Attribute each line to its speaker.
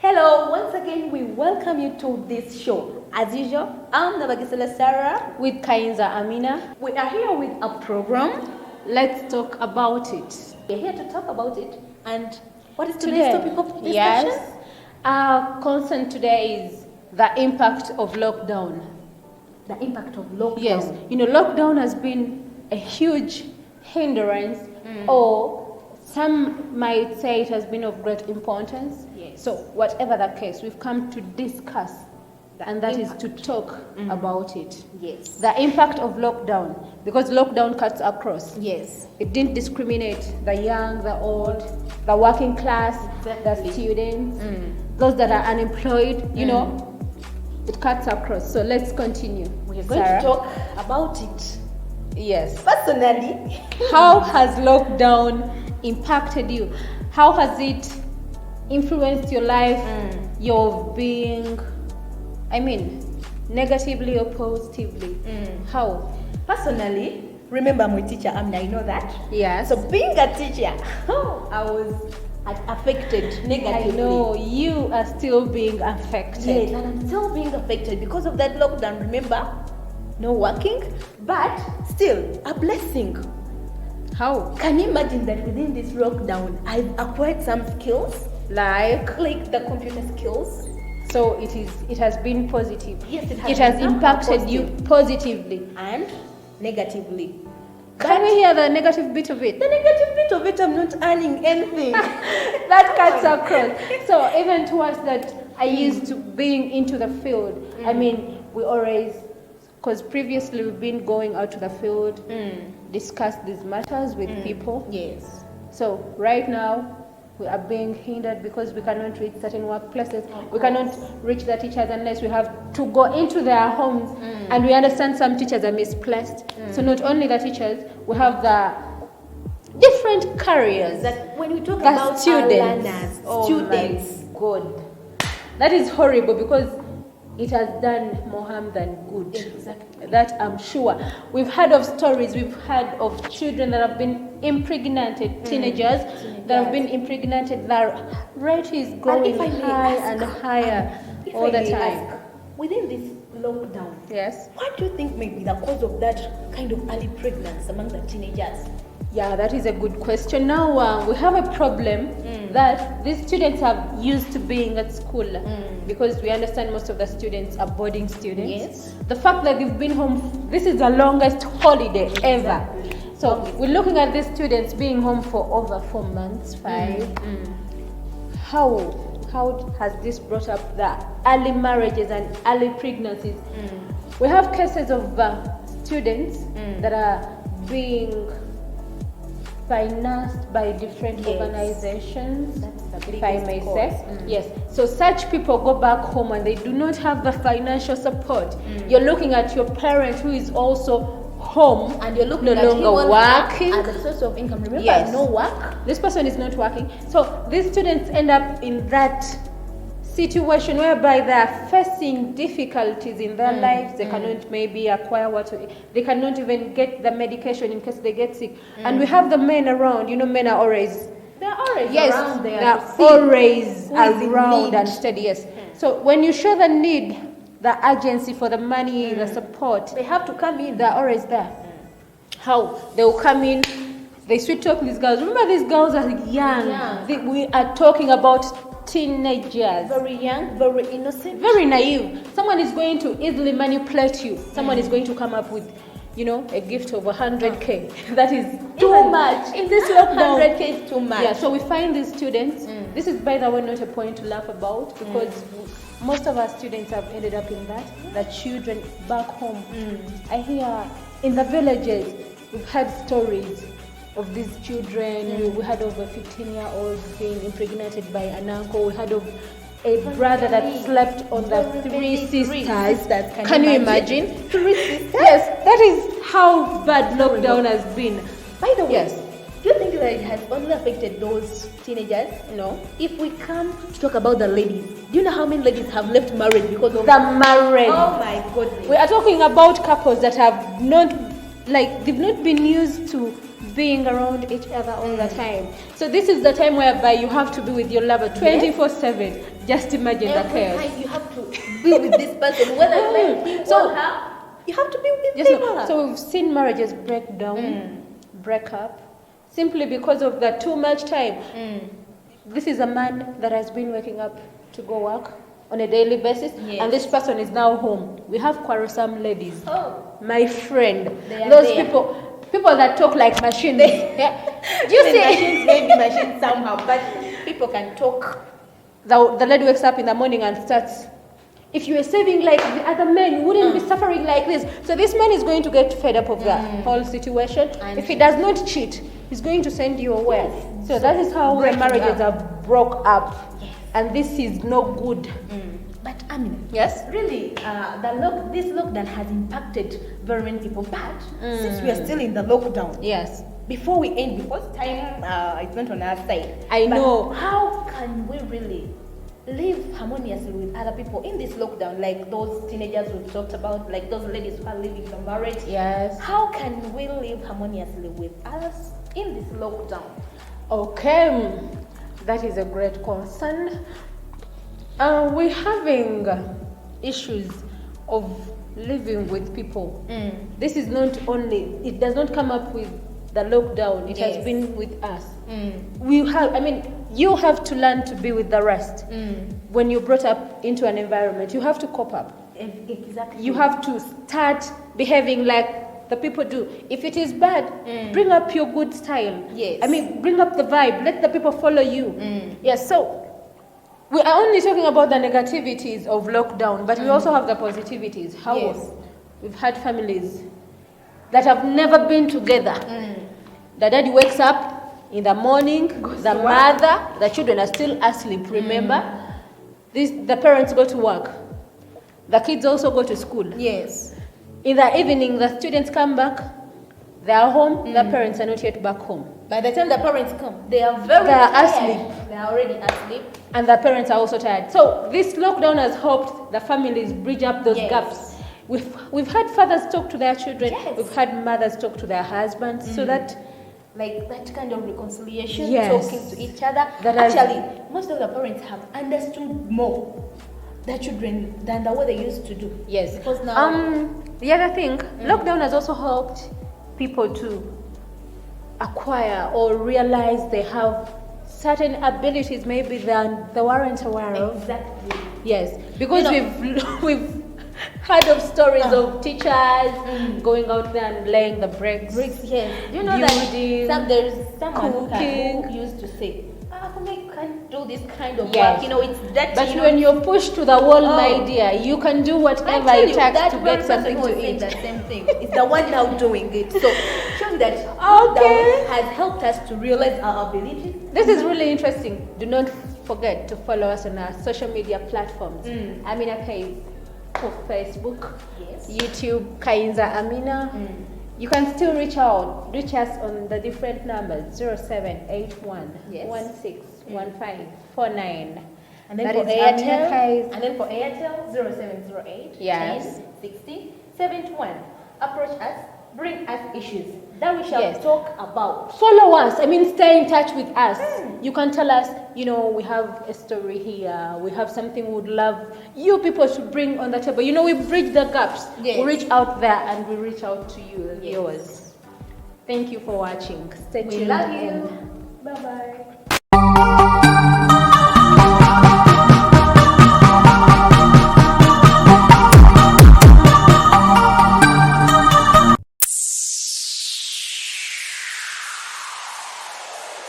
Speaker 1: Hello, once again we welcome you to this show. As usual, I'm Nabagisela Sarah
Speaker 2: with Kainza Amina.
Speaker 1: We are here with a program.
Speaker 2: Let's talk about it.
Speaker 1: We're here to talk about it. And what is today's topic of discussion?
Speaker 2: Yes, our concern today is the impact of lockdown.
Speaker 1: The impact of lockdown.
Speaker 2: Yes, lockdown has been a huge hindrance, or some might say it has been of great importance.
Speaker 1: Yes.
Speaker 2: So whatever the case, we've come to discuss, and that is to talk about it.
Speaker 1: Yes.
Speaker 2: The impact of lockdown, because lockdown cuts across.
Speaker 1: Yes.
Speaker 2: It didn't discriminate the young, the old, the working class,
Speaker 1: Exactly.
Speaker 2: the students, those that are unemployed, it cuts across. So let's continue.
Speaker 1: We're going
Speaker 2: Sarah.
Speaker 1: to talk about it.
Speaker 2: Yes.
Speaker 1: Personally,
Speaker 2: How has lockdown impacted you? How has it influenced your life, your being? Negatively or positively? How?
Speaker 1: personally, remember I'm a teacher, I know that.
Speaker 2: Yes.
Speaker 1: So being a teacher, I was affected negatively.
Speaker 2: I know you are still being affected.
Speaker 1: Yes, and I'm still being affected because of that lockdown. Remember, no working, but still a blessing.
Speaker 2: How?
Speaker 1: Can you imagine that within this lockdown, I've acquired some skills,
Speaker 2: Like
Speaker 1: the computer skills?
Speaker 2: so it has been positive.
Speaker 1: Yes, it has
Speaker 2: It has
Speaker 1: been
Speaker 2: impacted you
Speaker 1: positive.
Speaker 2: positively.
Speaker 1: And negatively.
Speaker 2: Can we hear the negative bit of it?
Speaker 1: The negative bit of it, I'm not earning anything.
Speaker 2: That cuts across. So even towards that, I used to being into the field. We always, because previously we've been going out to the field, discuss these matters with people.
Speaker 1: Yes.
Speaker 2: So right now, we are being hindered because we cannot reach certain workplaces. We cannot reach the teachers unless we have to go into their homes. And we understand some teachers are misplaced. So not only the teachers, we have the different careers.
Speaker 1: That when we talk
Speaker 2: The
Speaker 1: about
Speaker 2: students.
Speaker 1: our learners,
Speaker 2: Oh
Speaker 1: students,
Speaker 2: my God. That is horrible because it has done more harm than good.
Speaker 1: Exactly.
Speaker 2: That I'm sure. We've heard of stories, we've heard of children that have been impregnated, teenagers that have been impregnated. The rate is growing
Speaker 1: if I may
Speaker 2: high
Speaker 1: ask,
Speaker 2: and higher
Speaker 1: if
Speaker 2: all
Speaker 1: I
Speaker 2: the
Speaker 1: may
Speaker 2: time.
Speaker 1: ask, within this lockdown,
Speaker 2: Yes.
Speaker 1: what do you think may be the cause of that kind of early pregnancy among the teenagers?
Speaker 2: Yeah, that is a good question. Now we have a problem that these students are used to being at school because we understand most of the students are boarding students.
Speaker 1: Yes.
Speaker 2: The fact that they've been home, this is the longest holiday ever. So we're looking at these students being home for over 4 months, 5. How has this brought up the early marriages and early pregnancies? We have cases of students that are being financed by different
Speaker 1: Yes.
Speaker 2: organizations,
Speaker 1: That's the
Speaker 2: if I
Speaker 1: biggest
Speaker 2: may
Speaker 1: cause.
Speaker 2: say. Yes. So such people go back home and they do not have the financial support. You're looking at your parent who is also home
Speaker 1: And you're looking
Speaker 2: no
Speaker 1: at him
Speaker 2: longer working.
Speaker 1: as a source of income. Remember,
Speaker 2: Yes.
Speaker 1: no work.
Speaker 2: This person is not working. So these students end up in that situation whereby they are facing difficulties in their lives. They cannot maybe acquire what to eat. They cannot even get the medication in case they get sick. And we have the men around. Men are always
Speaker 1: They're always
Speaker 2: yes,
Speaker 1: around there.
Speaker 2: they're
Speaker 1: to see
Speaker 2: always
Speaker 1: who is in
Speaker 2: around
Speaker 1: need.
Speaker 2: and steady. Yes. So when you show the need, the urgency for the money, the support,
Speaker 1: They have to come in.
Speaker 2: they're always there. How? They will come in, they sweet talk these girls. Remember, these girls are young.
Speaker 1: Young.
Speaker 2: We are talking about teenagers.
Speaker 1: Very young, very innocent.
Speaker 2: Very naive. Someone is going to easily manipulate you. Someone is going to come up with, a gift of 100K. That is too
Speaker 1: Even
Speaker 2: much. In this lockdown,
Speaker 1: 100K is too much.
Speaker 2: yeah, so we find these students. This is, by the way, not a point to laugh about because most of our students have ended up in that. The children back home. I hear in the villages, we've had stories of these children. We heard of a 15-year-old being impregnated by an uncle. We heard of a brother that slept on the three sisters. Can you imagine?
Speaker 1: 3 sisters?
Speaker 2: Yes, that is how bad lockdown has been.
Speaker 1: By the way,
Speaker 2: Yes.
Speaker 1: do you think that it has only affected those teenagers?
Speaker 2: No.
Speaker 1: If we come to talk about the ladies, do you know how many ladies have left marriage because of
Speaker 2: The marriage.
Speaker 1: Oh my goodness.
Speaker 2: We are talking about couples that have not, they've not been used to being around each other all the time. So this is the time whereby you have to be with your lover 24/7. Just imagine the
Speaker 1: Every
Speaker 2: chaos.
Speaker 1: time you have to be with this person, whether you like him
Speaker 2: So-
Speaker 1: or her, you have to be with
Speaker 2: Just
Speaker 1: him or
Speaker 2: know,
Speaker 1: her.
Speaker 2: so we've seen marriages break down, break up, simply because of the too much time. This is a man that has been waking up to go work on a daily basis,
Speaker 1: Yes.
Speaker 2: and this person is now home. We have quarrelsome ladies.
Speaker 1: Oh.
Speaker 2: My friend,
Speaker 1: They are
Speaker 2: those
Speaker 1: there.
Speaker 2: people that talk like machines. Yeah. Do you see?
Speaker 1: Machines may be machines somehow, but people can talk.
Speaker 2: The lady wakes up in the morning and starts. If you were saving like the other men, you wouldn't be suffering like this. So this man is going to get fed up of the whole situation.
Speaker 1: And
Speaker 2: if he does not cheat, he's going to send you away.
Speaker 1: Yes.
Speaker 2: So that is how the
Speaker 1: Breaking
Speaker 2: marriages
Speaker 1: up.
Speaker 2: are broke up.
Speaker 1: Yes.
Speaker 2: And this is no good.
Speaker 1: But I mean,
Speaker 2: Yes?
Speaker 1: really, this lockdown has impacted very many people. But since we are still in the lockdown,
Speaker 2: Yes.
Speaker 1: before we end, because time is not on our side.
Speaker 2: I
Speaker 1: but
Speaker 2: know.
Speaker 1: How can we really live harmoniously with other people in this lockdown? Like those teenagers we talked about, like those ladies who are leaving the marriage.
Speaker 2: Yes.
Speaker 1: How can we live harmoniously with others in this lockdown?
Speaker 2: Okay. That is a great concern. We're having issues of living with people. This is not only, it does not come up with the lockdown, it has
Speaker 1: Yes.
Speaker 2: been with us. We have, I mean, you have to learn to be with the rest. When you're brought up into an environment, you have to cope up.
Speaker 1: Exactly.
Speaker 2: You have to start behaving like the people do. If it is bad, bring up your good style.
Speaker 1: Yes.
Speaker 2: I mean, bring up the vibe. Let the people follow you. Yes, so we are only talking about the negativities of lockdown, but we also have the positivities. How
Speaker 1: Yes.
Speaker 2: we've had families that have never been together. The daddy wakes up in the morning, the
Speaker 1: to work.
Speaker 2: mother, the children are still asleep, remember? The parents go to work. The kids also go to school.
Speaker 1: Yes.
Speaker 2: In the evening, the students come back. They are home. The parents are not yet back home.
Speaker 1: By the time the parents come, they are very
Speaker 2: They are
Speaker 1: tired.
Speaker 2: asleep.
Speaker 1: They are already asleep.
Speaker 2: And the parents are also tired. So this lockdown has helped the families bridge up those
Speaker 1: Yes.
Speaker 2: gaps. We've had fathers talk to their children.
Speaker 1: Yes.
Speaker 2: We've had mothers talk to their husbands. So that,
Speaker 1: Like that kind of reconciliation,
Speaker 2: Yes.
Speaker 1: talking to each other.
Speaker 2: That has-
Speaker 1: Actually, most of the parents have understood more their children than the way they used to do.
Speaker 2: yes.
Speaker 1: Because now,
Speaker 2: The other thing, lockdown has also helped people to acquire or realize they have certain abilities maybe than they weren't aware of.
Speaker 1: exactly.
Speaker 2: Yes, because
Speaker 1: You know-
Speaker 2: we've heard of stories of teachers going out there and laying the bricks.
Speaker 1: Bricks, yes. You know
Speaker 2: Building,
Speaker 1: that there's someone
Speaker 2: cooking.
Speaker 1: who used to say, I can't do this kind of
Speaker 2: Yes.
Speaker 1: work. You know, it's that.
Speaker 2: But when you're pushed to the wall, my
Speaker 1: Oh.
Speaker 2: dear, you can do
Speaker 1: I
Speaker 2: whatever
Speaker 1: tell
Speaker 2: it
Speaker 1: you,
Speaker 2: takes
Speaker 1: that
Speaker 2: to
Speaker 1: very
Speaker 2: get
Speaker 1: person
Speaker 2: something
Speaker 1: who was
Speaker 2: to
Speaker 1: saying
Speaker 2: eat.
Speaker 1: the same thing. It's the one now doing it. So, showing that
Speaker 2: Okay.
Speaker 1: lockdown has helped us to realize our abilities.
Speaker 2: This is really interesting. Do not forget to follow us on our social media platforms. Amina Kais for Facebook,
Speaker 1: Yes.
Speaker 2: YouTube, Kainza Amina. You can still reach us on the different numbers 0781
Speaker 1: Yes.
Speaker 2: 161549.
Speaker 1: And then
Speaker 2: That
Speaker 1: for
Speaker 2: is Amina Kais.
Speaker 1: Airtel, 0708
Speaker 2: Yes.
Speaker 1: 10 60 71. Approach us, bring us issues that we shall
Speaker 2: Yes.
Speaker 1: talk about.
Speaker 2: Follow us. I mean, stay in touch with us. You can tell us, we have a story here. We have something we would love you people to bring on the table. We bridge the gaps.
Speaker 1: Yes.
Speaker 2: We reach out there and we reach out to you,
Speaker 1: Yes.
Speaker 2: viewers. Thank you for watching. Stay
Speaker 1: We
Speaker 2: tuned
Speaker 1: love you.
Speaker 2: and